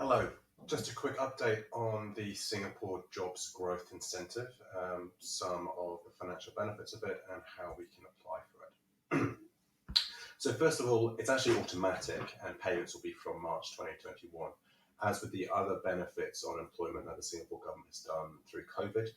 Hello, just a quick update on the Singapore Jobs Growth Incentive, some of the financial benefits of it and how we can apply for it. So first of all, it's actually automatic and payments will be from March 2021. As with the other benefits on employment that the Singapore government has done through COVID,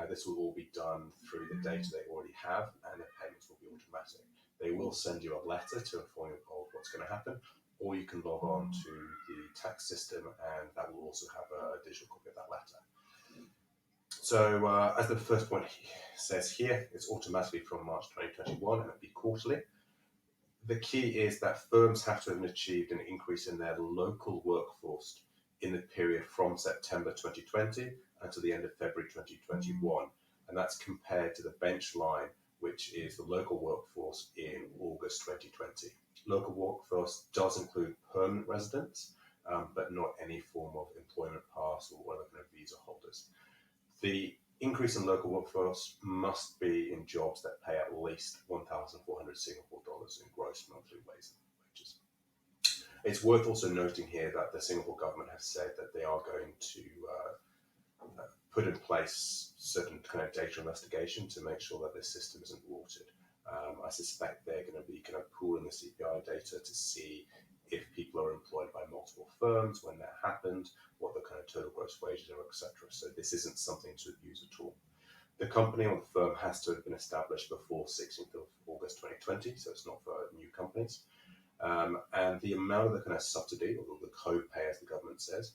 this will all be done through the data they already have and the payments will be automatic. They will send you a letter to inform you of what's going to happen, or you can log on to the tax system and that will also have a digital copy of that letter. So as the first point says here, it's automatically from March 2021 and it'll be quarterly. The key is that firms have to have achieved an increase in their local workforce in the period from September 2020 until the end of February 2021. And that's compared to the bench line, which is the local workforce in August 2020. Local workforce does include permanent residents, but not any form of employment pass or other kind of visa holders. The increase in local workforce must be in jobs that pay at least 1,400 Singapore dollars in gross monthly wages. It's worth also noting here that the Singapore government has said that they are going to put in place certain kind of data investigation to make sure that this system isn't rorted. I suspect they're going to be kind of pooling the CPI data to see if people are employed by multiple firms, when that happened, what the kind of total gross wages are, etc. So this isn't something to abuse at all. The company or the firm has to have been established before 16th of August 2020, so it's not for new companies. And the amount of the kind of subsidy, or the co-pay as the government says,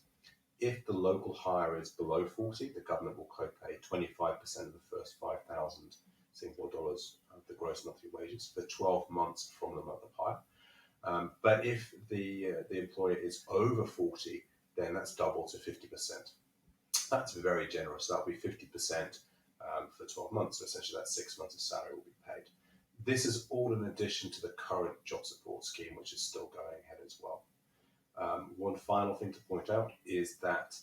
if the local hire is below 40, the government will co-pay 25% of the first 5,000 Singapore dollars of the gross monthly wages for 12 months from the month of hire. But if the employer is over 40, then that's doubled to 50%. That's very generous. That'll be 50% for 12 months. So essentially that's 6 months of salary will be paid. This is all in addition to the current job support scheme, which is still going ahead as well. One final thing to point out is that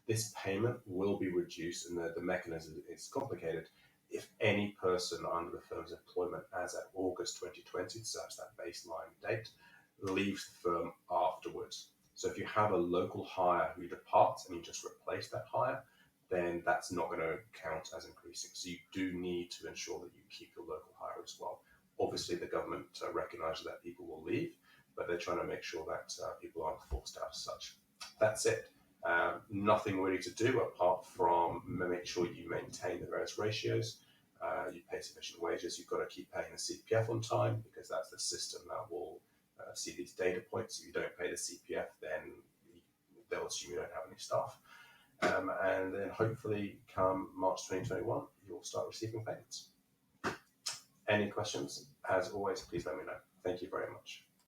this payment will be reduced, and the mechanism is complicated, if any person under the firm's employment as at August 2020, so that's that baseline date, leaves the firm afterwards. So if you have a local hire who departs and you just replace that hire, then that's not going to count as increasing. So you do need to ensure that you keep your local hire as well. Obviously, the government recognizes that people will leave, but they're trying to make sure that people aren't forced out as such. That's it. Nothing really to do apart from make sure you maintain the various ratios, you pay sufficient wages. You've got to keep paying the CPF on time because that's the system that will see these data points. If you don't pay the CPF, then they'll assume you don't have any staff. And then hopefully come March 2021, you'll start receiving payments. Any questions? As always, please let me know. Thank you very much.